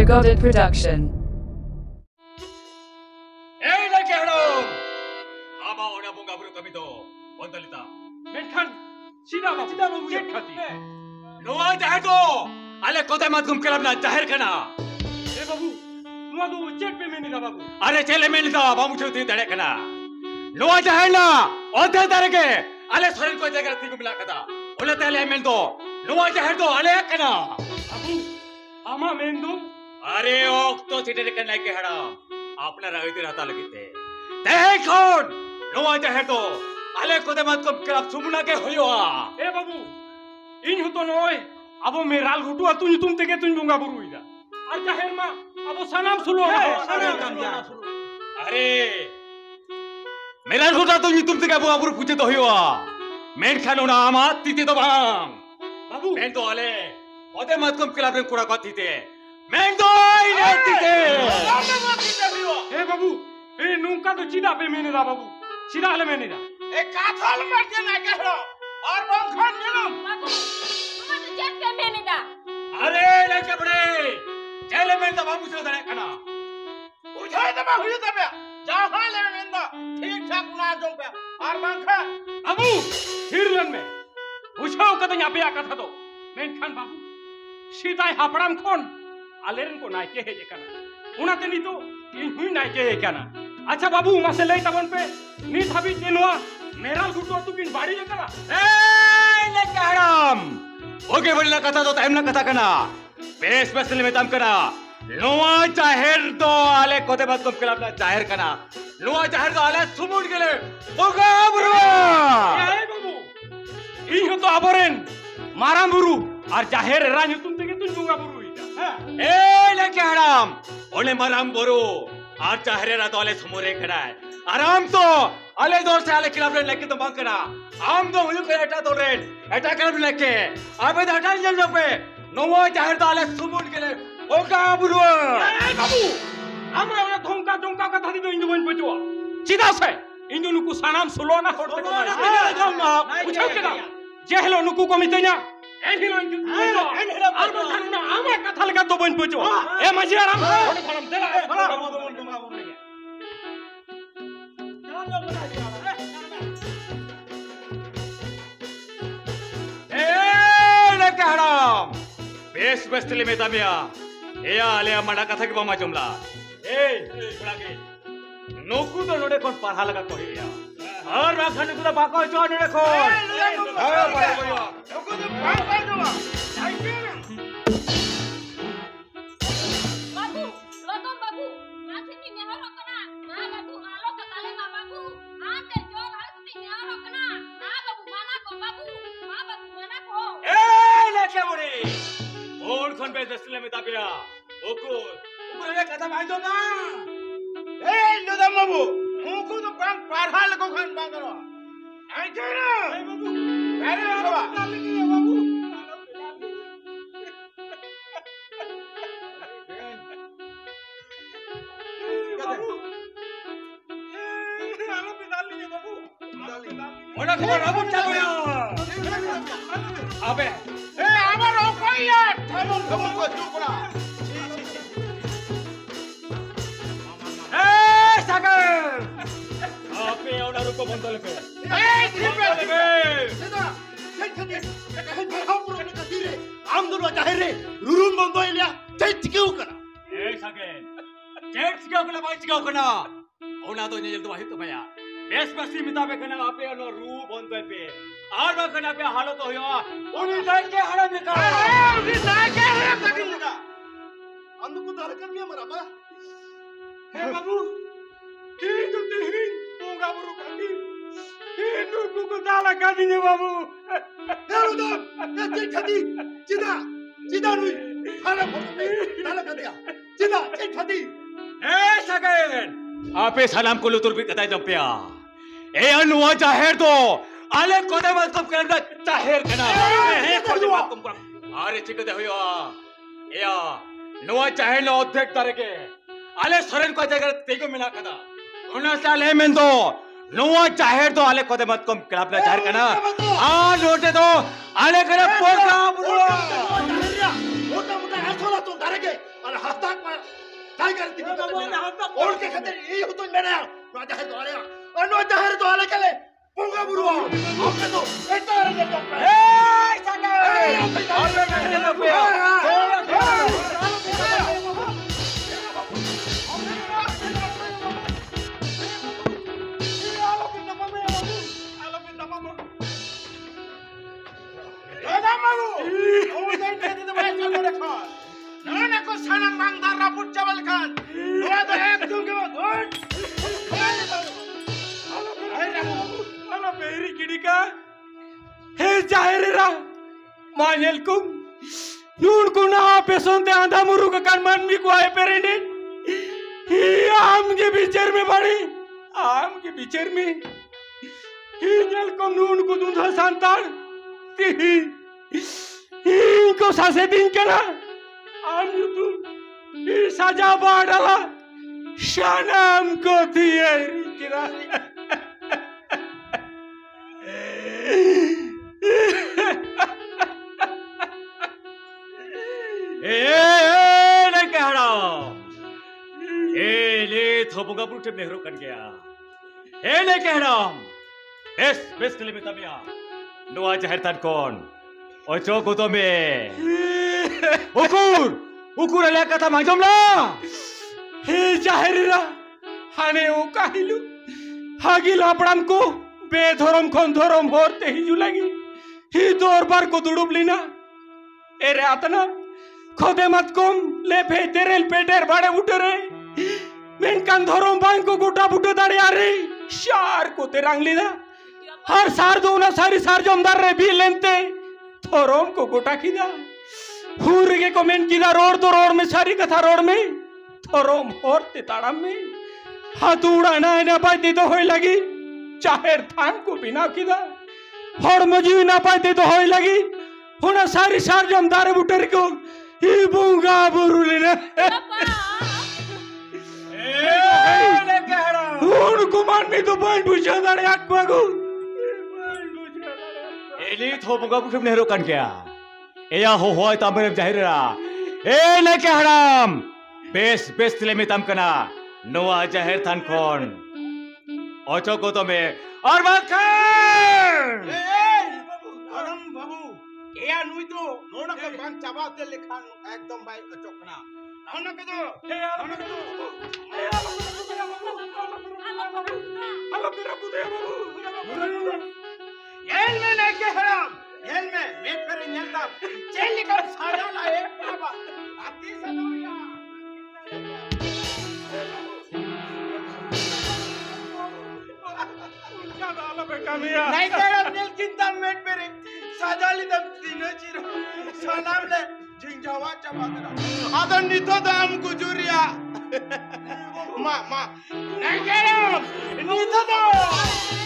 Goded production. Hey, laki hadam. Ama ona bunga buru kami to. Bondalita. Menkan, sida babu, cek khati. Noa jahir to. Ale kota mat gum kelam na jahir kana. Eh babu, nuwa tu cek pe meni da babu. Are chele meni da bamu chuti dare kana. Noa jahir na. Odhe dare ke. Ale sorin ko jagar thi gum la kada. Ole tele men to. Noa jahir to ale kana. Babu, ama mendo. अरे okay तो थिटे करना के हड़ाम आपला रागीते रहता लगते देखोन नोआ जहर तो आले कोदे मत को क्लब सुमुना के होयोआ Eh babu, ini huto noy. Abo meral hutu atu ni tum tege tun bunga buru ida. Ar jahir ma, abo sanam sulu. अरे मेरा गुटा तो तुम तक अबू अबू पूछे तो होयोआ मेन खानो ना आमा तीते तो बांग Babu, मेन तो आले कोदे मत को क्लब रे कुड़ा को तीते मेन तो इने तीते eh babu, eh nunca tu cida pe meni da babu. Cida ale meni da. काथल मरते ना कहो और बंखन मिलम बाबू तुम तो चेक पे मैंने दा अरे लेके बड़े चले मेन तो बाबू से दरे खाना बुझाए तब हुई तब जहां ले मिंदा ठीक ठाक ना जो पे और बंखन Babu, hirlan me. Ushao kata nyape akatha to. Menkan babu, sidai hapram kon. Aleren ko naike he kana. Unate ni to hui naike he kana. Acha babu mase lei tabon pe ni thabi tenwa meral gutu tu kin badi le kana. ए लेके हड़ाम okay Bhadla कथा तो time ना कथा कना base special में तम कना लोआ जाहिर तो आले कोते बात को क्लब ना जाहिर कना लोआ जाहिर तो आले सुमुन गेले ओगा bro Eh babu, ini to aboren maram buru ar jaher ran tum tege tun bunga buru ida. ए लेके हड़ाम ओने मराम बोरो आज जाहिर रा तो आले सुमुरे कना आराम तो आले दौर से आले क्लब लेके तो बांग कना आम तो हुई को एटा तो रेन एटा क्लब लेके अबे हटा जल पे नोवा जाहिर तो आले सुमुन गेले ओगा bro Eh babu, amra ona thongka jongka katha di to indu bon pojwa. Cida se indu nuku sanam sulo na horte ko na. Uchau ke da. Jehlo nuku ko mitenya. Enhilo indu. Ar bon khana ama katha laga to bon pojwa. E maji aram. Hone khalam dela. हराम base बेस्टले में तमिया ए आले मडा कथा के बमा जुमला ए बड़ा के नोकू तो नोडे कोन पढ़ा लगा कहिया और राखन को बाको जो नोडे कोन ए बड़ा कोया को तो पार पार दो आइए बाबू लोगों बाबू माथे की नेहर रखना ना बाबू आलो का ताले ना बाबू आते जो हाथ में नेहर रखना ना बाबू माना को बाबू हां बाबू माना को ए लेके बड़ी और कोन बेस बेस्टले में तमिया ओको ऊपर ये कथा भाई दो ना ए नुदा बाबू मुको तो पार पार हाल को खान बांगरो आइए ना ए बाबू अरे बाबा ओना खबर अब चलो यार अबे ए आवर रोको यार थामो खबर को चुपड़ा ए सागर अबे ओना रुको बंदले पे ए ठीक है सीधा खखनी कहीं भाव पुरो ने कतीरे आमदुर जाहिर रे रुरुम बंदो इलिया चैत क्यों करा ए सागर जेट्स के ओकला बाइच के ओकना ओना तो ने जल्दी वाहित भया बेस बसी मिताबे कना आपे ओनो रू बंदे पे आर बा कना पे हालो तो होया ओनी लाइन के हड़ा निकाल उनी लाके है तकिलगा अंदुको दरकन में मरा हे बाबू की तो तेरी bunga buru kati. Inu kuku dala kati ni babu. Yaruda, cek khadi, cida nui, khana photme, dala kadiya, cek khadi. ए सागर आपे सलाम को लुतुर भी कताई जंपिया ए अनुवा जाहिर दो आले कोदे मत कम करना जाहिर कना ए कोदे मत कम कर अरे ठीक दे होया ए या नुवा जाहिर नो अध्यक्ष तरके आले सरन को जगह तेगो मिला कदा उना साले में दो नुवा जाहिर दो आले कोदे मत कम क्लब ना जाहिर कना आ नोटे दो आले करे प्रोग्राम मोटा मोटा हाथोला तो धरके अरे हफ्ता पर काय करती और के खातिर यही हो तो मेरे नो जहर तो आले और नो जहर तो आले केले पोंगा बुरुआ आपने तो एता रे तो ए सगा और मैं तो पे Nona ko sana mangdar raput chawal khan. Noa to ek dunge wo dhut. Ala peri kidika. He jahirira. Manel kum. Nun kuna pesonte anda muru ka kan man mi ko ay perene. He aam ke bichar mein badi. Aam ke bichar mein. He nel kum nun ko dundha santan. Ko sase din kana. Am yutu. Saja badala. Shanam ko diye kira. नहीं कह रहा ले थोपुगा पुरुष नेहरू कर गया नहीं कह रहा बेस्ट बेस्ट ले तबिया नुआ जहर तन कौन और चौको तो में उकुर ले कथा मांगम ला हे जहरीरा हाने ओ काहिलु हागिल आपड़म को बेधरम खन धरम होरते हिजु लगी ही दरबार को दुडुबली ना एरे आतना खोदे मत कम ले फे तेरेल पेटेर बाड़े उठरे मेन कान धरम बांग को गोटा बुटो दाड़े आरे शार को ते रंगली ना हर सार दो ना सारी सार जमदार रे भी लेंते धरम को गोटा खिदा हुर के कमेंट किदा रोड तो रोड में सारी कथा रोड में धरम होरते ताड़म में हाथ उड़ाना है ना पाती तो होय लगी चाहेर थान को बिना किदा हर मजी ना पाती तो होय लगी होना सारी सार जमदार बुटर को ही बुंगा बुरुली ने उनको माननी तो पॉइंट पूछा दाड़े आत्मा को एली थोपुगा पुरुष नेहरू कर गया या हो तामरे जहरीरा नहीं कह रहा बेस्ट बेस्ट ले में तम कना नुआ जहर थान कौन ओचो को तो में और बात कर आराम बाबू केया नुई तो नोना के बांग चाबाते लिखान एकदम भाई चोकना नोना के तो नोना के तो हेलो मेरा बुदे बाबू येल में नहीं के हराम येल में मेट पर निकलता चेल निकल साजा लाए बाबा आती सनोया नहीं तेरा दिल चिंता मेट पर साजाली दम तीनों चिरो सलाम ले जिंजावा चबाकरा आदर नितो दाम गुजुरिया माँ नहीं तेरा नितो दाम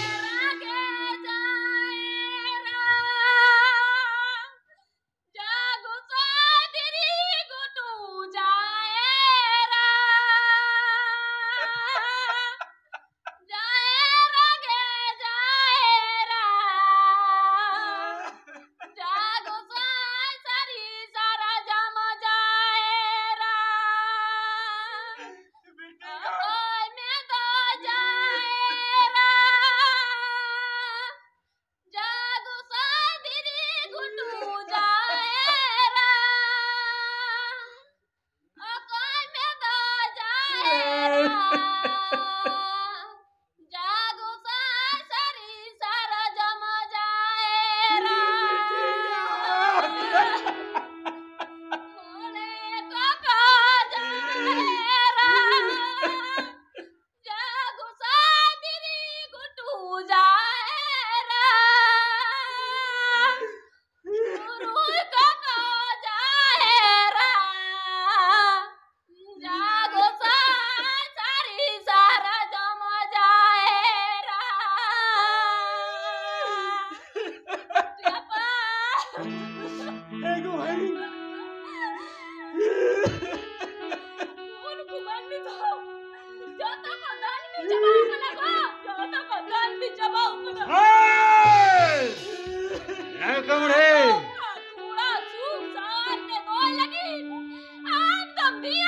Be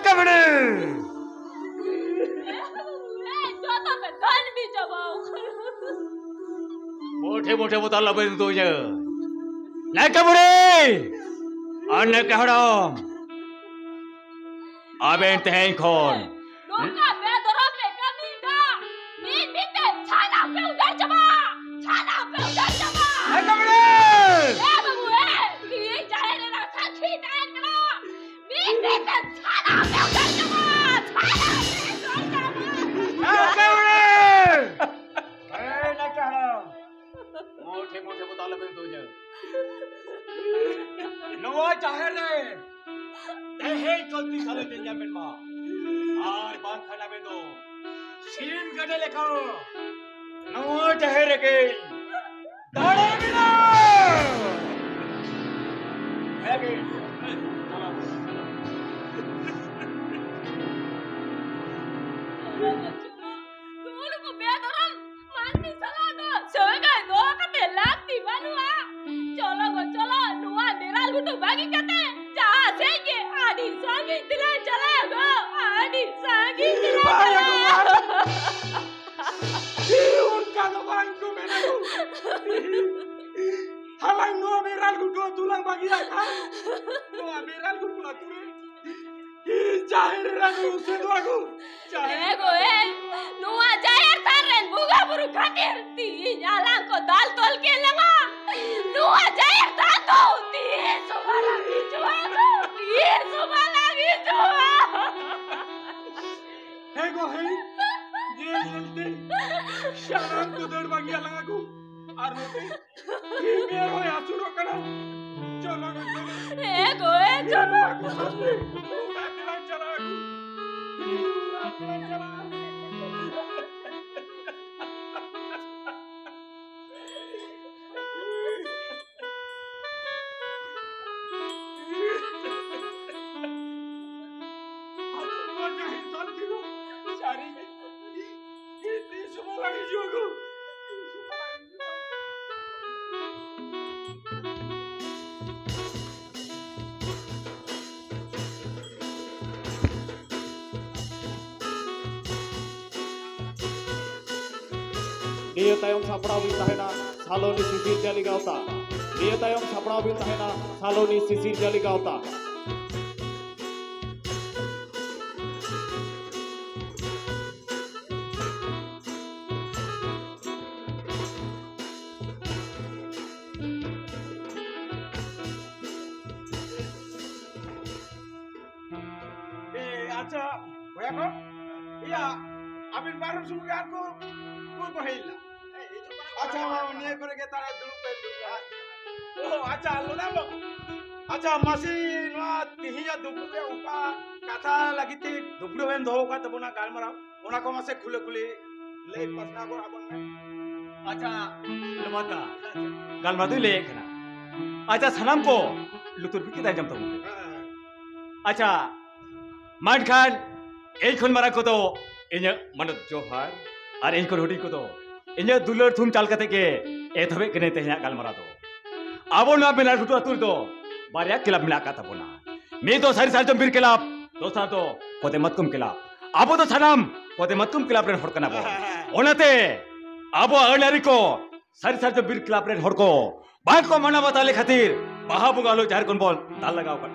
कबड़े जोता पे धन भी जमाओ मोठे मोठे मुताला बन तुझे नहीं कबड़े अन्य कहड़ा अबें तें कौन लोका बेदरम ले कमी का मीन बीते छाना पे उधर जमा नहीं कबड़े ए बाबू ए ये जाए रे ना साथी टाइम करो मीन बीते छाना पे उधर जमा मोठे मोठे मुताला बन तुझे नवा चाहे रे तेहे चलती सारे तेजा में माँ आर बांग खाना में दो सीन गड़े लेखो नवा चाहे रे के दाड़े बिना है के चला कौन को बेदरम माननी सला दो सोएगा दो कते लागती बनुआ चलो नुआ मेरा गुटो बागी कते जहां से ये आदि संगी दिला चला गो आदि संगी दिला उनका दुकान को मैंने हलाई नो मेरा गुटो तुlang bagi रखा नो मेरा गुटो तुरे जाहिर रंग उसे तो aku ego नुआ जाहिर tarren buga buru khatir ti jalan ko dal tol ke langa नुआ जाहिर ta to ti soba lagi jua ego hey ये बोलते शाम को दौड़ bagi लगा को और होते ये मेरो यासुरो करा चलो ego चलो Dia tayong sapraw bin tahena saloni sisir jali gauta. Dia tayong sapraw bin tahena saloni sisir jali gauta. अच्छा भैया को iya abin baru suruh aku को हेला अच्छा निये करे के तारा दुलुक पे ओ अच्छा लोना बो अच्छा मसी नो तिहिया दुपुरे उका कथा लगिति दुपुरे बेन धो का तबना गाल मरा ओना को मसे खुले खुले ले पसना को अपन में अच्छा लमाता गाल मरा ले खना अच्छा सनम को लुतुर भी किता जमता हूं अच्छा मान खान एक खन मरा को तो इने मन जोहार और इन को रोटी को तो इने दुलर थुम चाल कते के ए थबे कने ते गाल मरा दो आबो ना बिना फुटो अतुर दो बारिया क्लब मिला का तबना मी तो सारी साल जम बिर क्लब दोसा तो कोते मतकुम क्लब आबो तो सनम कोते मतकुम क्लब रे हड़कना बो ओनाते आबो अनरी को सारी साल जम बिर क्लब रे हड़को बात को मना बताले खातिर बाहा बुगालो जार कोन बोल दाल लगाओ कर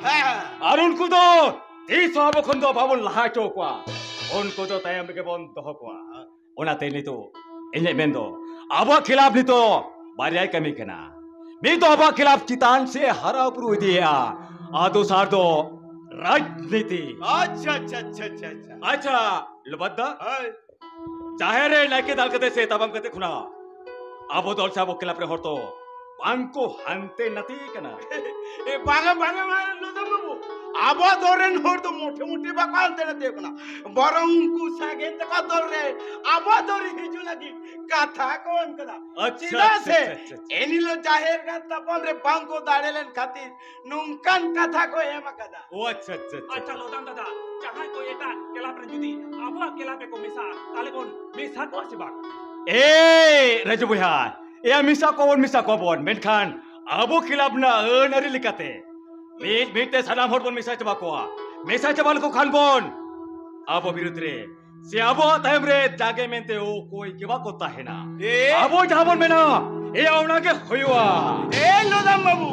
और उनको तो तीस आबो खन तो बाबो लहा चोकवा उनको तो तयम के बोन दोहकवा ओनाते नि तो इने मेंदो आबो खिलाफ नि तो बारिया कमी कना मी तो आबो खिलाफ चितान से हरा पुरु दिया आदो सार दो राजनीति अच्छा अच्छा अच्छा अच्छा अच्छा अच्छा लबद्दा चाहे रे लाके दाल कते से तबम कते खुना आबो दल साबो खिलाफ रे हरतो बांको हंते नती कना ए बांगा बांगा मार लो तो बाबू आबो दोरेन होर तो मोटे मोटे बाकाल तेरे देखना बरं को सागे तका दोर रे आबो दोरी हिजु लगी कथा कोन कदा अच्छा से एनिलो जाहिर का तपन रे बांको दाड़ेलन खातिर नुंकन कथा को एमा कदा ओ अच्छा अच्छा अच्छा लोदान दादा जहां को एटा केला पर जुदी आबो केला पे को मिसा ताले कोन मिसा को सिबाक ए रजु भैया ए मिसा को बोन मेनखान आबो खिलाफ ना अनरी लिकाते मीट मीट ते सलाम होर बोन मिसा चबा कोआ मेसा चबाल को खानबोन आबो बिरुद्रे से आबो तायम रे जागे मेंते ओ कोई केवा कोता है ना आबो जाबन में ना ए औना के होयुआ ए लोदाम बाबू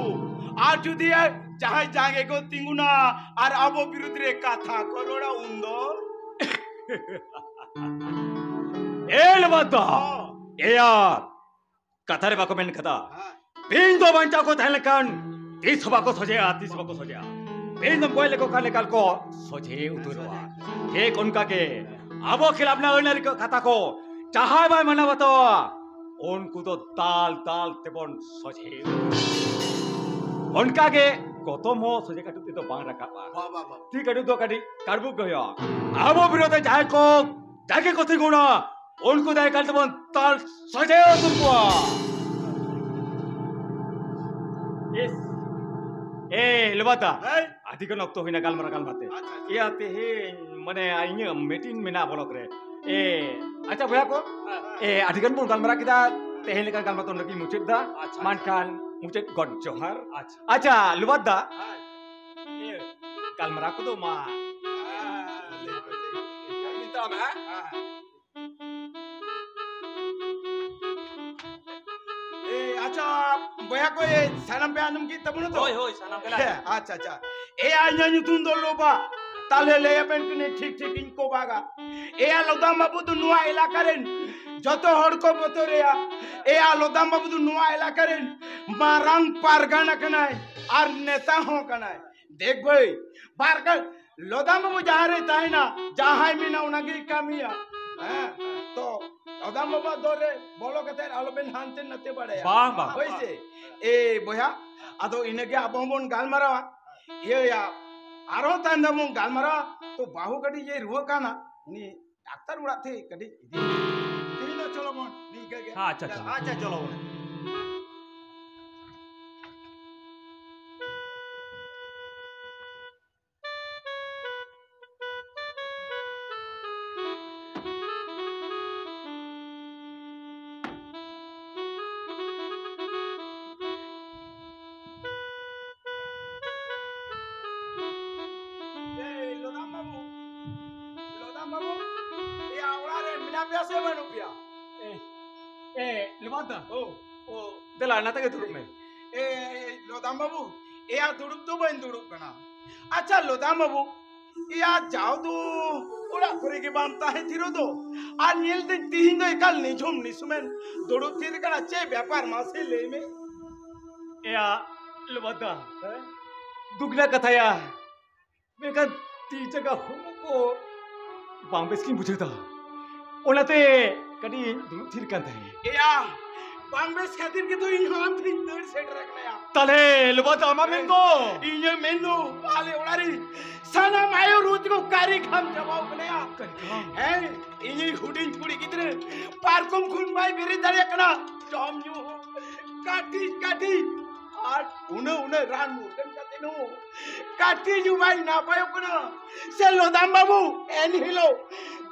आज जुदी जहां जागे को तिंगुना और आबो बिरुद्रे कथा करोड़ा उंदो ए लबदा ए यार कथा रे बाको मेन कथा पिन दो बंचा को थैल कन तीस बाको सोजे आतीस बाको सोजे पिन दम कोई लेको काले काल को सोजे उतरवा एक उनका के आबो खिलाफ ना ओनर कथा को चाहे भाई मना बताओ उनको तो ताल ताल तेबन सोजे उनका के गौतम हो सोजे काटुते तो बांग रखा बा ती काटु तो काटी काटबु गयो आबो विरोध जाय को जाके कोथि गुणा उनको दाय काल तेबन ताल सोजे तुमको यस ए लबाता आदि को नक्तो होइना गाल माते या ते हे माने आइने मीटिंग में ना बोलक रे ए अच्छा भैया को ए आदि कन गाल मरा किदा तेहे लेका गाल मातो नकी मुचेद दा मानकान मुचेद गड जोहार अच्छा लबादा ए गाल मरा को दो मा मिता में ए अच्छा भैया को ये सनम पे आनम की तबुनो तो होय सनम के ला अच्छा अच्छा ए आइना नुतुन दो लोबा ताले ले अपन कने ठीक ठीक इनको बागा ए लोदाम बाबू तो नुआ इलाका रेन जतो हड़ को बतोरेया ए लोदाम बाबू तो नुआ इलाका रेन मारंग पारगाना कनाय और नेता हो कनाय देख भाई पारगन लोदाम बाबू जहां रहता है ना जहां मीना उनकी कमिया हैं तो लोदाम बाबू दोरे बोलो कहते आलोबेन हानते नते बड़े बांग वैसे ए भैया अदो इनके अबोन गाल मारा ये या आरो तांदमु गाल मारा तो बाहु कडी ये रुवा काना नी डॉक्टर उड़ा थे कडी तीनो चलो मन नी के हां अच्छा चलो लबादा ओ दला ना तके दुरुप में ए लोदाम बाबू ए आ दुरुप तो बन दुरुप कना अच्छा लोदाम बाबू ए आ जाओ तो ओड़ा करे के बामता है थिरो तो आ नील दे तीन दो एकल निझुम निसुमेन दुरुप थिर कना चे व्यापार मासे ले में ए आ लबादा दुगला कथा या मेका ती जगह हमको बांबेस की मुझे था ओलाते कदी दुरुप थिर कांता है ए आ बांबेस खातिर के तो इहान थी दर सेट रखना या तले लबादा मा मेंदो इने मेंदो आले ओलारी सना मायो रोज को कारी खाम जवाब बनया है इने हुडिन थोड़ी कितने पार्कम खुन भाई मेरे दरे कना जॉम यू काटी आज उन्हें रान मुर्गन कहते नो काटी जू भाई ना पायो कना से लोदाम बाबू एन हिलो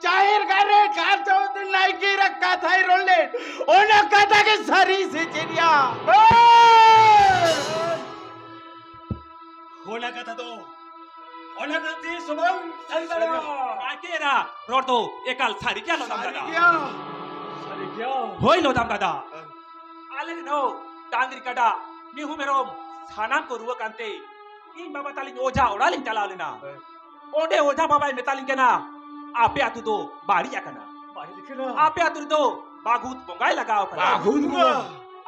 जाहिर करे कार तो नाइकी रखा था रोले ओना कथा के सरी से चिड़िया होना कथा तो ओना कथी सुबह सरी दड़ा आकेरा रोडो एकल सारी क्या लोदाम दादा सरी क्या होय लोदाम दादा आले नो डांगरी कड़ा निहु मेरो सानाम को रुवा कांते इन बाबा तालिंग ओझा ओडालिंग चला लेना ओडे ओझा बाबा मेतालिंग केना आपे आतु दो बाड़ी आकना बाड़ी लिखना आपे आतु दो बागुत बोंगाई लगाओ कना बागुत को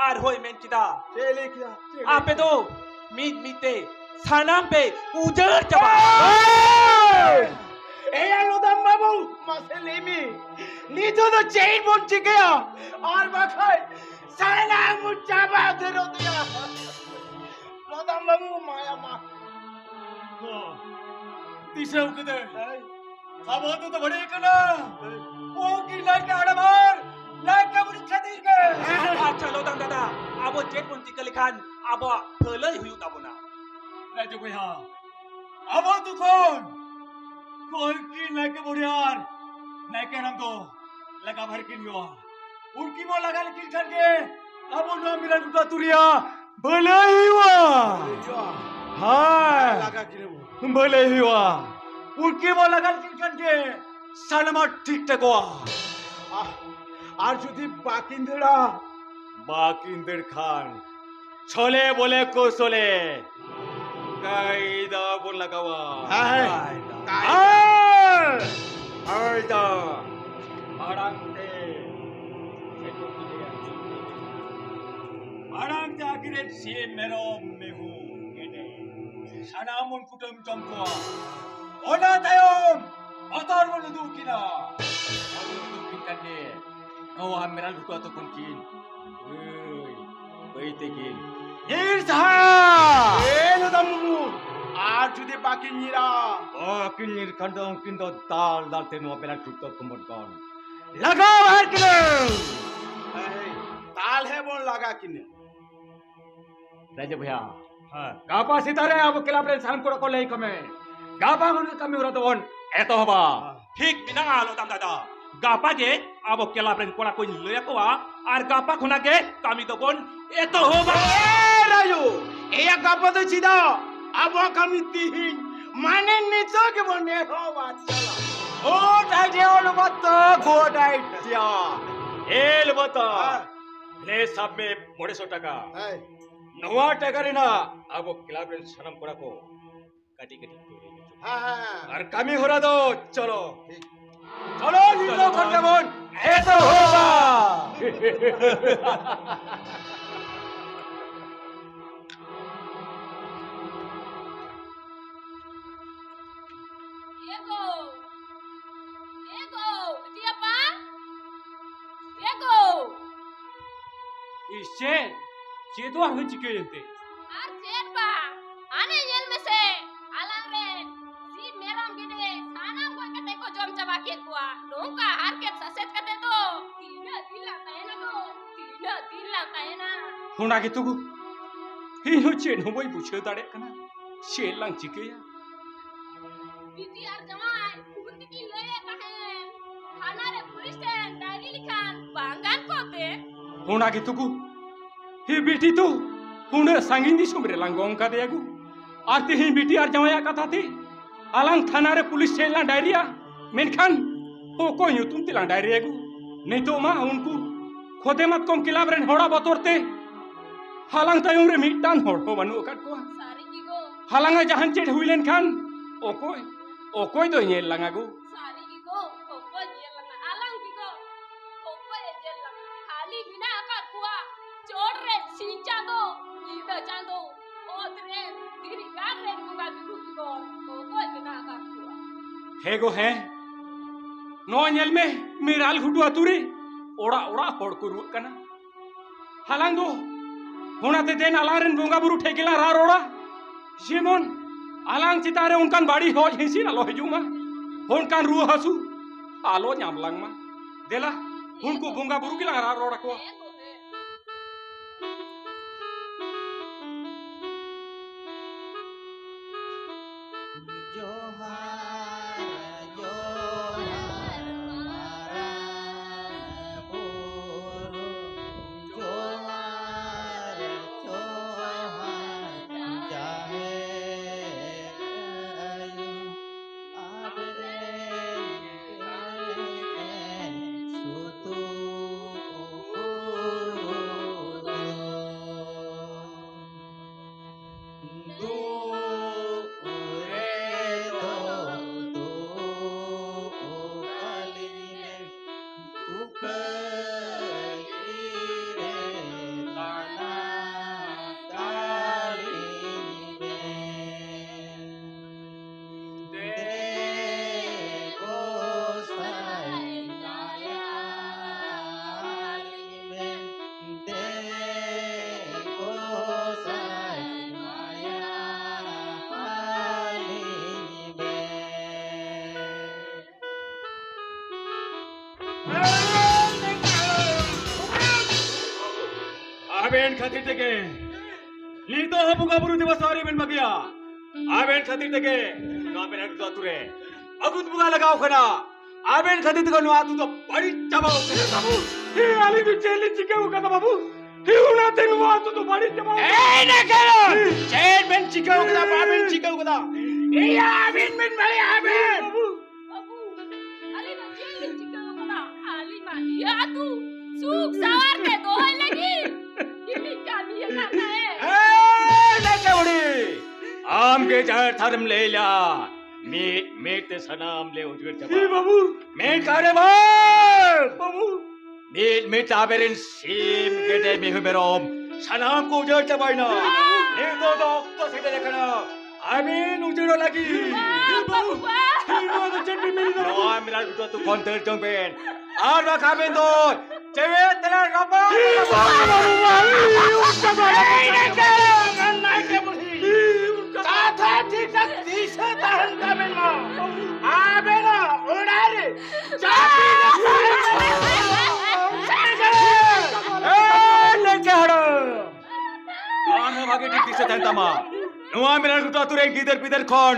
आर होय मेन किदा चले क्या आपे दो मीत मीते सानाम पे उजड़ चबा ए लोदाम बाबू मसे लेमी नी तो चेन बोन चिकया और बखाय साना मुच्चा बादे रो दिया लोदाम बाबू माया मा तीसरे उकदे अब तो बड़े कना ओ की लाइट का आड़मार लाइट का बुरी खतीर के अच्छा लोदाम दादा अब जेट बोन चिकल खान अब थलई हुयु ताबोना राजू भैया अब तू कौन की लाइट के बुढ़ियार लाइट के नाम तो लगा भर किन यो उनकी वो लगा लेकिन छड़ के अब उन मेरा टूटा तुरिया भले ही हुआ हां लगा कि भले ही हुआ उनकी वो लगन किन के सलमा ठीक टेकोआ আর যদি বাকিন্দেরা बाकिंदर खान छोले बोले को सोले कायदा बोल लगावा कायदा Arang jagiret si merom mehu gede. Sanamun kutum jomkoa. Ona tayom. Otor menudu kina. Menudu kintane. Oh ameral lutu atau kunkin. Hei, tekin. Nirsa. এলো দামু আর যদি বাকিন্দিরা Bakin nir kandong kindo dal dal tenu apela tutup kemudian. Lagau har kilo. তাল হে বল লাগা কিনে Raja Bhaya. Gapa sitare abo kilapren salam kuro kolei kame. Gapa ngun kami urat on. Eto hoba. ঠিক বিনা আলো দাম দাদা গাপা গে আবো কেলাব্রেন কোলা কই লয়া কোয়া আর গাপা খুনা গে কামি তো কোন এত হোবা রাজু এয়া গাপা তো ছিদা আবো কামি তিহিন মানে নিচো কে বনে হো বাচ্চালা ও টাইটে ওলো বত্তো গো টাইটিয়া এল বত্তো ले सब में मोड़े सौ टका नवा टका रे ना अब क्लाब्रेन सनम कोड़ा को काटी काटी और कमी हो रहा दो चलो चलो नीलो करते बोन ऐसा होगा Diego, dia apa? Diego. इससे चेतो हमें चिके जंते Ar jet pa. Ane nyel mese. Alang ren. Si meram gede. Sana gua kate ko jom coba ket gua. Nungka har ket saset kate to. Tidak dilang kayana to. Tidak dilang kayana. खुना के तुगु हिनो chain हो बोई बुझे ताड़े कना शेलांग चिके या Didi ar jamai. Kunti ki loye kahen. Thana re police station diary लिखान. Banggan kote. खुना के तुगु ही बेटी तो हुने सांगिन दी सुमरे लांगों का देगु आरती ही बेटी आर जमाया कथा थी आलंग थाना रे पुलिस स्टेशन डायरिया मेनखान ओ को यूं तुम तिलां डायरिया गु नहीं तो मां उनको खोदे मत कम किलाब्रेन होड़ा बतोरते हालांग तायुं रे मिटान होड़ो बनु काट को Sari gigo. हालांग जहां चेड हुइलेन खान ओ कोई तो ये लंगागु Sari gigo. Opo jel langa. Alang gigo. Opo jel langa. Kali bina akar kuah. Chorre sinchando. Ida chando. Odre. Diri garre kuka dulu gigo. Opo bina akar kuah. हेगो है नो नेल में मिराल घुटू अतुरे ओड़ा ओड़ा होड़ को रुक कना हालांगो होनाते देन अलारेन बोंगा बुरु ठेकेला रा रोड़ा जेमन आलांग चितारे उनकान बाड़ी हो हिसी ना लो हिजुमा होनकान रू हसु आलो न्यामलांग मा देला उनको बोंगा बुरु किला रा रोड़ा को आबेन खातिर तके ली तो बुगा बुरु दिवस सारी बेन बगिया आबेन खातिर तके ना बेन हट तुरे अगुत बुगा लगाओ खना आबेन खातिर तके नो आतु तो बड़ी चबाओ बाबू हे आली तू चेली चिके उका बाबू हे उना तेनु आतु तो बड़ी चबाओ ए ना करो चेन बेन चिकाओ कदा बाबिन चिकाओ कदा या आबिन मिन भले आबिन बाबू अरे नचिए चिका बना आली मानिया तू सूप सवार के दोहन लगी किमी कामी करना है लेके उड़ी आम के जहर थरम ले ला मीट ते सनाम ले उजगर चबा बाबू मीट कारे बाल बाबू मीट आबेरिन सीम गेटे मिहु मेरोम सनाम को उजगर चबाइना नी दो तो सीधे देखना आमीन उजड़ो लगी बाबू तो चट्टी मेरी नो मेरा उतो तू कौन तेरे जों बेन और ना खाबेन दो चेवे तेरा रबा साथा ठीक तक दिशा तहन काबिन मा आबे ना ओडारे चापी लेके हड़ो आना भागे ठीक दिशा तहन तमा नुआ मेरा उतो तुरे गिदर पिदर कौन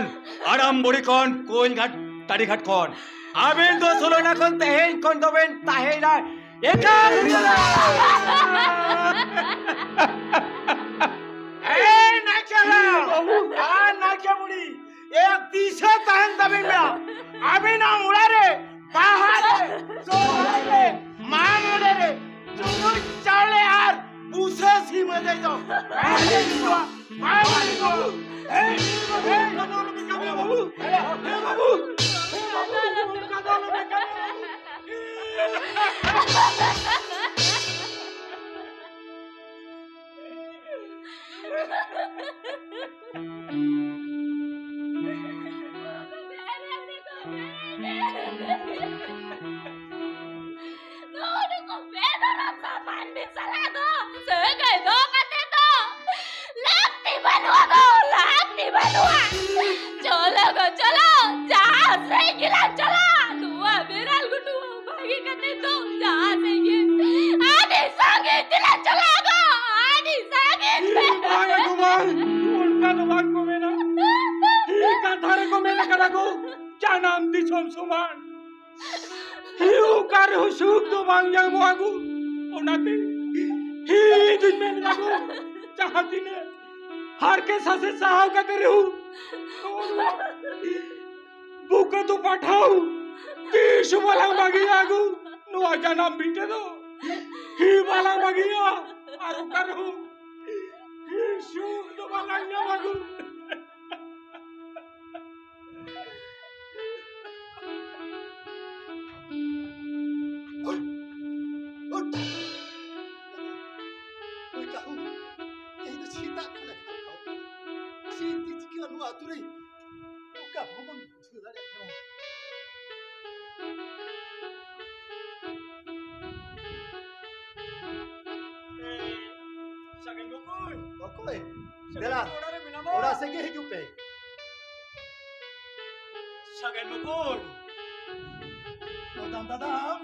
आराम बुड़ी कौन कोइन घाट ताड़ी घाट कौन आबेन दो सोलो ना कौन तहेन कौन दो बेन तहेना एका बुड़ी एक तीसरा तहन तबिन में अभी ना उड़ा रे बाहर रे मान उड़े रे चुनु चावले यार बूसे सी मजे जाओ चलो जहाँ से गिला चला दुआ मेरा गुटू भागी करते तो जहाँ से ये आधे सागे दिला चला गो आधे सागे भागे कुमार उनका तो भाग को मेरा का थारे को मेरा करा को क्या नाम दी सोम सुमान हिउ कर हो सुख तो मांग जा मोगु ओनाते ही दिन में लागो चाहती ने हार के सासे साहब का तेरे हूँ बुक तो पठाओ कि शुभला मागी आगु नो आजा नाम बीते दो ही वाला मागिया आरु करू ही शुभ तो वाला ना मागु Ora se ke hidup pe. Sagan bukul. Dadam dadam.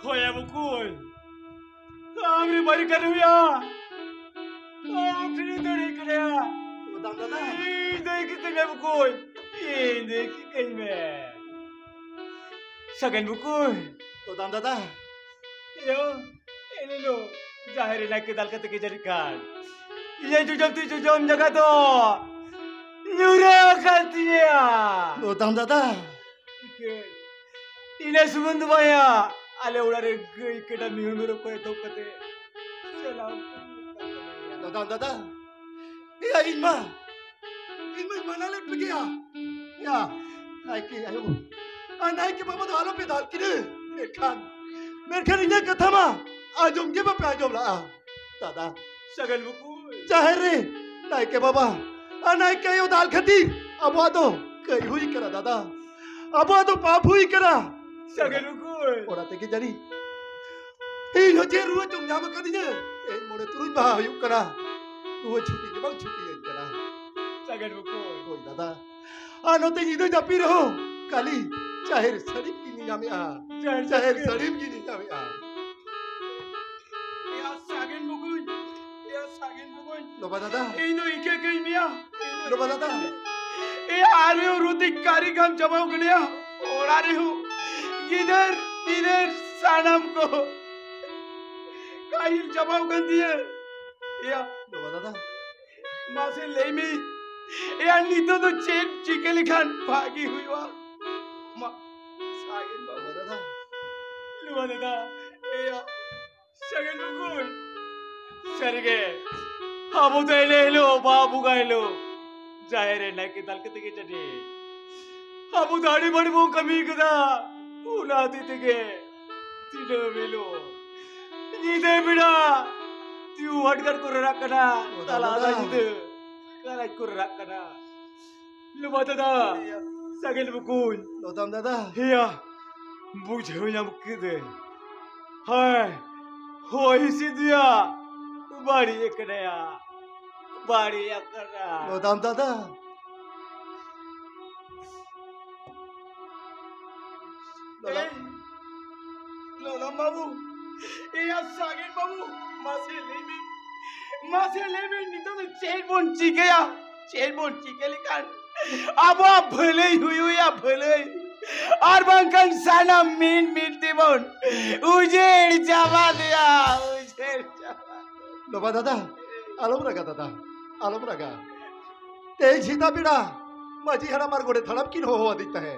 Hoya bukul. Amri bari karuya. Amri teri kaya. Dadam dadam. Ini kita me bukul. Ini kita me. Sagan bukul. Dadam dadam. Yo, ini lo. Jahir nak kita kata kejadian. ये जुजम जगह तो Neura करती है Dadam dadam. इन्हें सुगंध माया आले उड़ारे गई केटा मिहु मेरो कोई तो कते चलाओ Dadam dadam. Ya Inma mana ले पे गया या नाइके आयो नाइके बाबा तो हालो पे डाल के मेरे खान इन्हें कथा मा आजम के बाप आजम ला दादा सगल बुकु चाहे रे नाइके बाबा नाइके यो दाल खती अब आ तो कई हुई करा दादा अब आ तो पाप हुई करा सगल बुकु और आते के जानी ही होचे रुआ चुंग जाम कर दीजिए मोरे तुरुई बहा युग करा रुआ छुट्टी के बाद छुट्टी है करा सगल बुकु ओए दादा आनो ते इधर जापी रहो काली चाहे शरीफ की निगाह में आ चाहे शरीफ की निगाह में आ लोबा दादा इनो इके कई मिया लोबा दादा ए आ रहे हो रुति कारी काम जमाओ गनिया और आ रहे हो इधर सनम को काइल जमाओ गन दिए या लोबा दादा मासे लेमी या नितो तो चेन चिकेली खान भागी हुई वा मा सागिन बाबा दादा लुआ दादा या सगन बुकुल सरगे हाबू दे लो बाबू गायलो जाहिर है ना कि दल के तिगे जडी हाबू दाढ़ी बड़ी वो कमी कदा उना तिगे तिलो मिलो नीदे बिड़ा tiu hadgar kurrak kana tala ada jitu karai kurrak kana lupa tada sagel bukun Lodam दादा iya bujau yang kide hai hoi si dia bari ekana ya bari ekana Lodam दादा Lodam babu iya सागिन बाबू मासे ले नितो तो चेल bone चिके लिखान अब भले हुई या भले और बंकन साना मीन दिबोन उजेड़ जावा दिया उजेड़ जावा लोबा दादा आलम रगा तेज सीता बिड़ा मजी हरा मार गोड़े थड़प किन हो दिखता है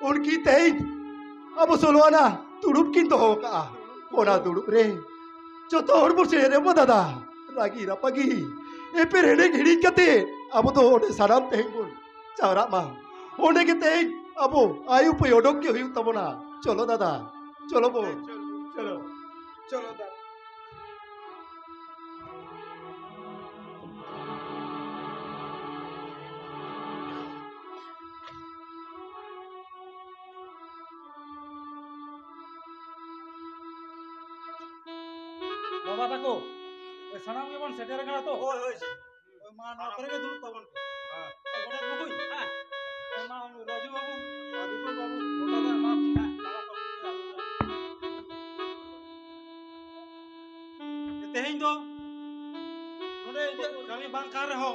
उनकी तेज अब सोलवाना तुड़ुप किन तो हो का कोना तुड़ुप रे जो तो और मुझे रे वो दादा रागी रापगी ये पे रहने घिड़ी कते अब तो ओने साराम तेंग बोल चावरा माँ ओने के तेंग अब आयु पे ओडोक के हुई तब ना चलो दादा चलो बोल चलो दादा बाबा को सनाम के बन सेटर करा तो होय मा ना करे के दूर तबन हां गोड़ा बगुई हां मा राजू बाबू दीपक बाबू दादा मा ताला तो तेहिं दो नोडे कमी बांग कर रहो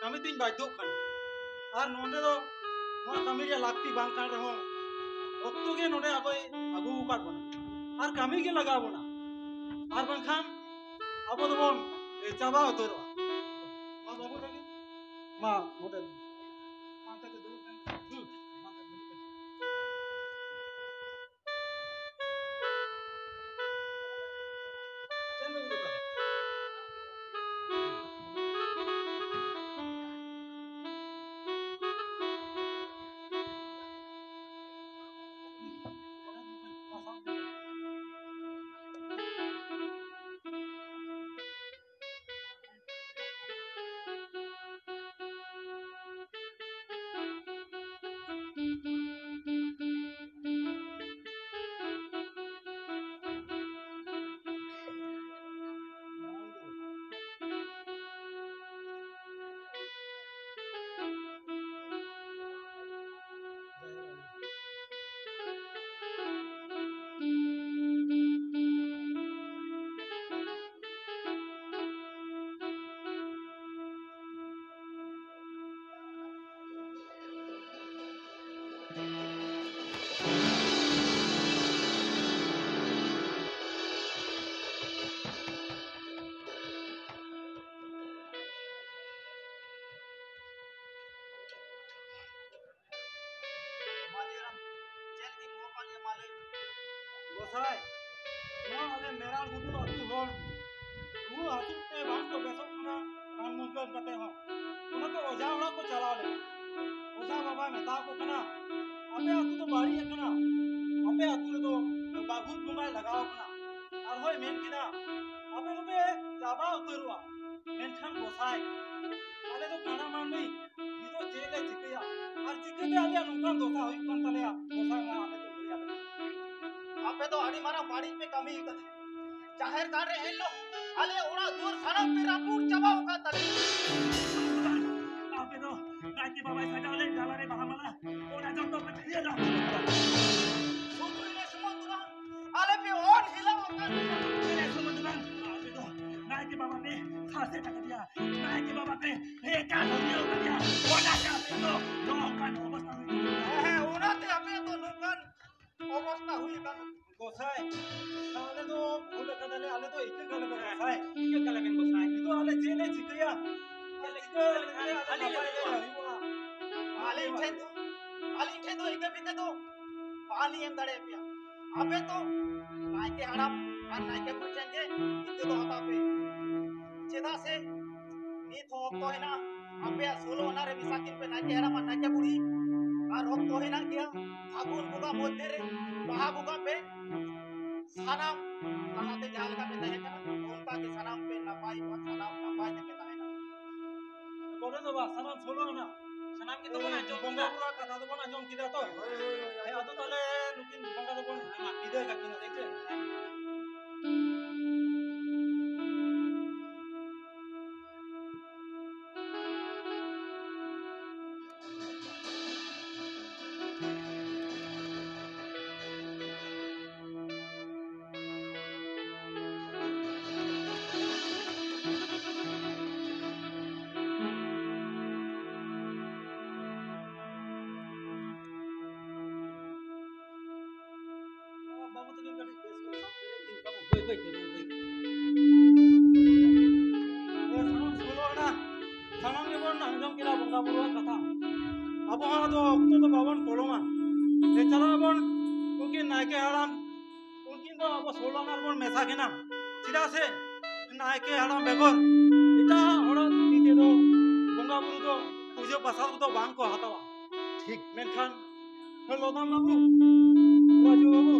कमी तीन बाजो खान और नोडे दो मा कमी रे लागती बांग कर रहो ओक्तो के नोडे अबू काट बना और कमी के लगा बना और बंखान अब तो बोल चाबा होतो रो मां बाबू लगे मां मोटे मां तक दूर मां तक चल मैं रुका गोसाई नो अरे मेरा गुरु अतु होन वो अतु ते बांग को बेसक ना राम मंगल कते हो उन तो ओजा ओड़ा को चला ले ओजा बाबा मेता को कना अबे अतु तो बाड़ी है कना अबे अतु तो बागुत बुंगाय लगाओ कना और होय मेन किना अबे तो बे जाबा उतरवा मेनखान गोसाई अरे तो खाना मान नहीं ये तो जेले चिकया और चिकते आलिया नुकसान दोसा होई कोन तलेया गोसाई मा आले तो आपे तो आड़ी मारा बाड़ी पे कमी ही कथे जाहिर कर रहे हैं लोग अले ओड़ा दूर सड़क पे रापूर चबाओ का तले आपे तो गायत्री बाबा सजा ले जाला रे महामला ओड़ा जब तो बचिए जा सोतुई ने समुद्र अले पे ओन हिला होता मेरे समुद्र आपे तो गायत्री बाबा ने खासे तक दिया गायत्री बाबा ने एक का दिया ओड़ा का पे तो नौकन अवस्था हुई है ओड़ा ते आपे तो नौकन अवस्था हुई का गोसाई आले तो भूल कदले आले तो एक गल कर गोसाई के गल में गोसाई तो आले जेले चिकया आली ठे तो इके बिके तो पानी एम दड़े पिया अबे तो नाइके हड़प और नाइके पुछेंगे इके तो हता पे चेदा से नी थो तो है ना अबे सोलो ना रे मिसाकिन पे नाइके हड़प और नाइके बुड़ी और रोक तो है ना किया फागुन बुगा मोदे रे बहा बुगा पे सनाम कहाते जाल का पे तहे का उनका के सनाम पे नपाई और सनाम नपाई के तहे ना कोने तो बा सनाम सोलो ना सनाम के तो बना जो बंगा पूरा कथा तो बना जो किदा तो ए अतो तले नुकिन बंगा तो बन ना किदे का किना देखे बाबू तो कटी केस को सब तेरे दिन बाबू होई सनाम सोलो ना सनाम के बन अंजम किला बंगा पूरा कथा अब वहां तो बावन तोलोमा ते चला बन उनकी नायके हराम उनकी तो अब सोलो ना बन मेसा के ना चिदा से नायके हराम बेगोर इता हड़ा नीचे दो बंगा बुरु तो पूजे पसार तो बांग को हतावा ठीक मेनखान हेलो ना बाबू राजू बाबू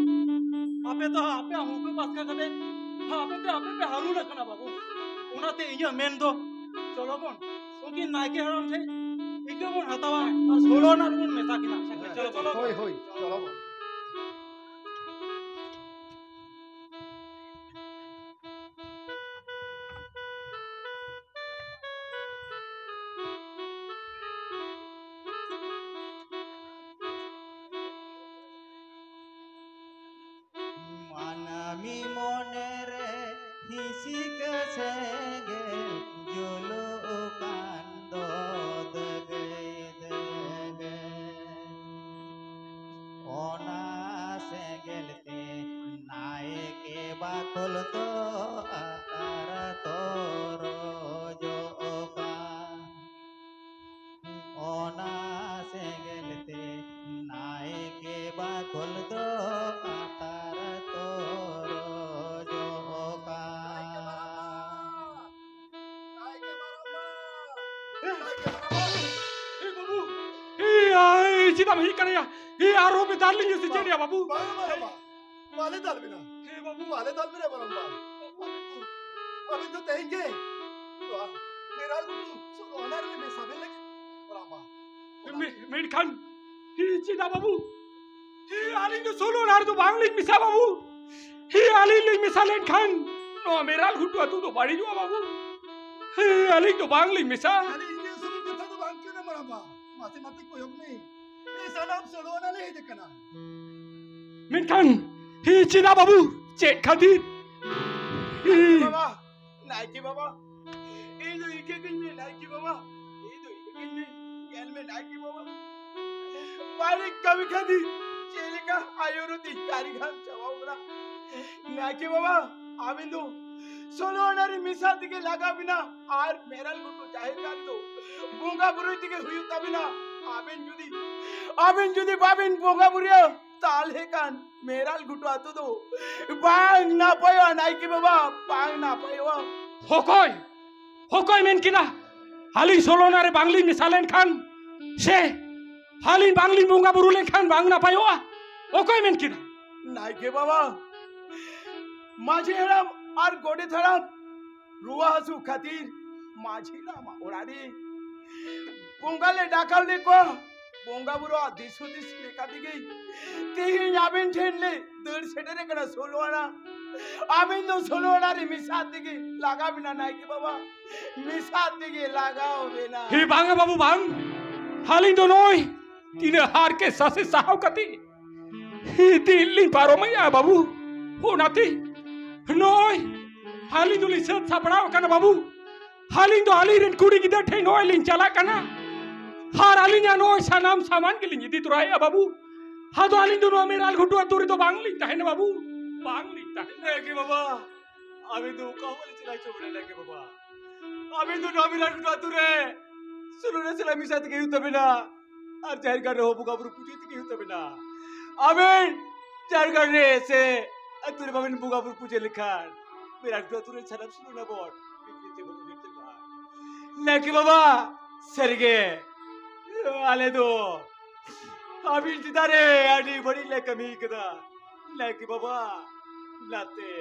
आपे तो आपे हमको पास का कदे आपे पे हारू ना कना बाबू उनाते इया मेन दो चलो बन उनकी नायके हराम थे इके बन हतावा और सोलो ना बन मेसा किना चलो चलो होई चलो मानमी मोने रे हिसिक सेगे जुलु कांदो दगे ओना सेगेलते नायके बाकुल तो आकार तोरो जोका ओना सेगेलते नायके बाकुल तो आकार तोरो जोका चिदा ही करिया ये आरो में डाल लीजिए सिचेरिया बाबू वाले दाल बिना हे बाबू वाले दाल बिना बरंबा अभी तो तेंगे मेरा गुरु ऑनर में सबे लगे बरंबा मेड खान ही चिदा बाबू ही आली तो सोलो नार तो बांगली मिसा बाबू ही आली ले मिसा लेन खान नो मेरा घुटू तू तो बाड़ी जो बाबू ही आली तो बांगली मिसा अरे ये सब कथा तो बांग क्यों ना बरंबा माथे माथे कोई योग नहीं ये सलाम सोलो ना ले देखना मेड खान ही चिदा बाबू चेक खातिर बाबा नाइकी बाबा ये जो इके किन्ने नाइकी बाबा ये जो इके किन्ने गेल में नाइकी बाबा बारी कभी खादी चेलिका आयुरुति कारिगाम चवाउरा नाइकी बाबा आबिंदु सोलो नारी मिसा दिके लगा बिना आर मेरल गुटू जाहिर कर दो बोंगा बुरी दिके हुई तबिना आबिन जुदी बाबिन बोंगा बुरिया ताल है कान मेरल गुटू आतु दो बांग ना पायो नाइकी बाबा बांग ना पायो होकोय मेन किना हाली सोलो नारे बांगली मिसालेन खान से हाली बांगली बोंगा बुरुलेन खान बांग ना पायो होकोय मेन किना नाइके बाबा माझे हराम और गोडे थराम रुआ हसु खातिर माझी रामा ओराडी बोंगाले डाकावले को बोंगा बुरो दिसु दिस लेका दिगे तेही याबिन ठेनले दर सेटरे कना सोलवाना आबिन तो सोलवाना रे मिसा दिगे लागा बिना नाइके बाबा मिसा दिगे लगाओ बिना ही बांगा बाबू बांग हाली तो नोय तीने हार के सासे साहव कती ही दिल्ली पारो मैया बाबू हो नाती नोय हाली तो लिसत सापड़ाव कना बाबू हाली तो हाली रेन कुड़ी गिदा ठे नोय लिन चला कना हार हाली nya नोय सनाम सामान के लिन दी तुराया बाबू हा तो हाली तो नो मेराल घुटुआ तुरी तो बांगली ताहे ना बाबू बांगली ताहे के बाबा अभी तो कावल चिलाई चोबड़े लगे बाबा अभी तो नामी लाडू ठातू रे सुनो ने सलामी साथ के होता बिना और जाहिर कर हो बुका बुरु पूछे के होता बिना अबे जाहिर कर रे से तुरे बाबन बुका बुरु पूछे लिखा मेरा ठातू रे सलाम सुनो ना बोल पीछे को देखते बा लेके बाबा सरगे आले दो अभी जितारे आड़ी बड़ी ले कमी कदा लेके बाबा लाते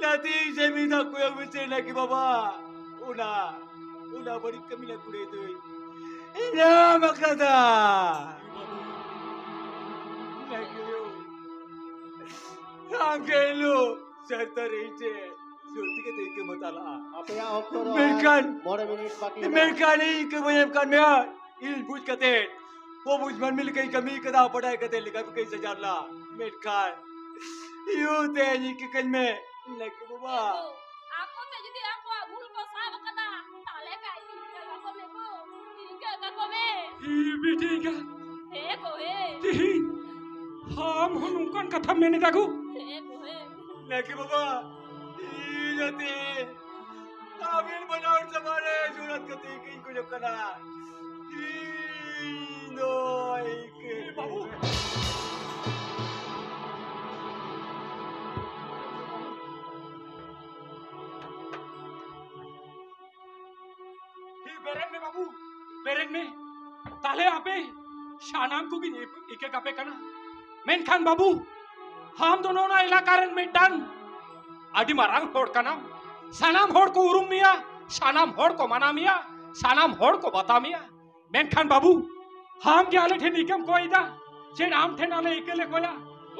लाती जमीन कोई विषय लेके बाबा उना बड़ी कमी ले कुड़े तो इना मकदा लेके यो आगे लो सरता रही चे जोती के देख के बताला आपे यहाँ ऑक्टोबर मेरकान मोड़े मिनट बाकी मेरकान ही के वही मेरकान में इल बुझ कते वो मुझ मन मिल कहीं कमी कदा पढ़ाई कते लिखा भी कहीं सजार ला मेरकान यू ते जी के कल में लेके बाबा Aku teh jadi aku abul ko sa kata tale kai tinggal aku meko tinggal aku me ये बेटी का he ko he ती हम हुनुकन कथा मैंने दागु he ko he लेके बाबा ये जाते आमिर बनावट समारे जरूरत कते कहीं को जो कना नो एक बाबू बाबू बेरेन में ताले आपे शानाम को भी इके कापे कना मेन खान बाबू हम दोनों ना इलाका रेन में टन आदि मारांग होड़ कना सानाम होड़ को उरुम मिया शानाम होड़ को मना मिया सानाम होड़ को बता मिया मेन खान बाबू हम के आले थे निकम कोई दा जे नाम थे नाले इकेले कोया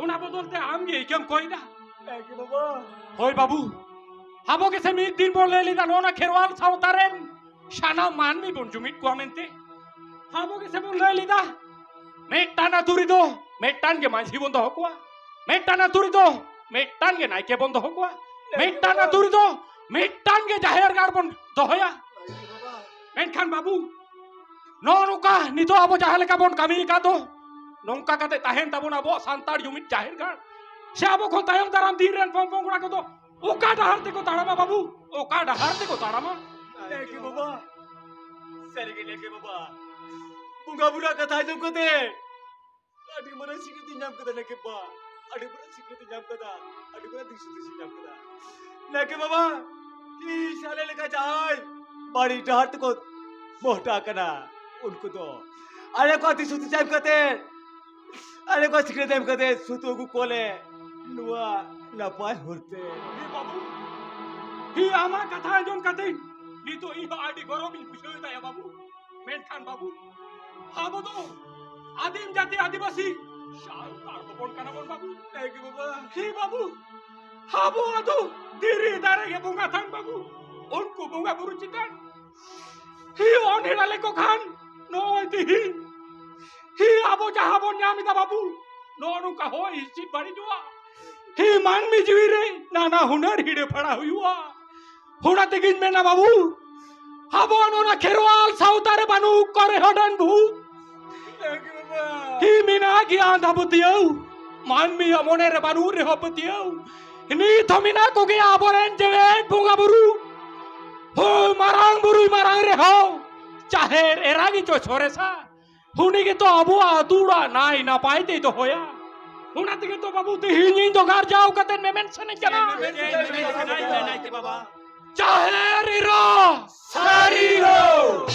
उना बदलते हम के इकम कोई दा लेके बाबा होय बाबू हाबो के से मीत दिन बोल लेली दा नोना खेरवाल सावतारेन शाना मानमी बोन जुमित को आमेंते हाबो के से बोल लेली दा मेटाना तुरी दो मेटान के मानसी बंद होकुआ मेटाना तुरी दो मेटान के नाइके बंद होकुआ मेटाना तुरी दो मेटान के जाहेर गार बंद दोहया मेनखान बाबू नोनुका नितो आबो जाहले का बोन कमी का तो नोंका काते ताहेन ताबोन आबो सांतार जुमित जाहेर गार से आबो को तायम ताराम दिन रेन पोंग पोंग को तो ओका डहारते को ताड़ामा बाबू ओका डहारते को ताड़ामा लेके बाबा सरगे लेके बाबा बुंगा बुरा कथा जब कते अडी मरा सिकती नाम कदा लेके बा अडी मरा सिकती नाम कदा अडी मरा दिसती नाम कदा लेके बाबा की साले लेका जाय बड़ी डहारते को मोटा कना उनको तो अरे को दिसती जाम कते अरे को सिकते जाम कते सुतो को कोले नुआ ना पाए होते हे बाबू ही आमा कथा जोन कते नी तो ई आडी गरम इन पुछोता या बाबू मेनखान बाबू हाबो तो आदिम जाति आदिवासी शाल तार को बोन कना बोन बाबू लेके बाबा ही बाबू हाबो आदो दिरी दारे के बुंगा थान बाबू उनको बुंगा बुरु चिकन ही ओने डाले को खान नो दी ही आबो जहाबो न्यामिता बाबू नोनु का हो इसी बड़ी दुआ ही मान में जीवी रे नाना हुनर हिड़े फड़ा हुआ हुना तेगिन में ना बाबू हाबो नोना खेरवाल साउतारे बानु करे हडन भू लेके बाबा ही मीना की आंधा बुतियो मान मी अमोने रे बानु रे होपतियो नी थमिना को के आबोरेन जेवे बुंगा बुरु हो मारांग रे हो चाहे एरागी चो छोरे सा हुनी के तो अबो आतुड़ा नाई ना पाइते तो होया हुना ते तो बाबू ते हिनी तो घर जाओ कते में मेंशन जना नहीं बाबा चाहे रिरो सारी हो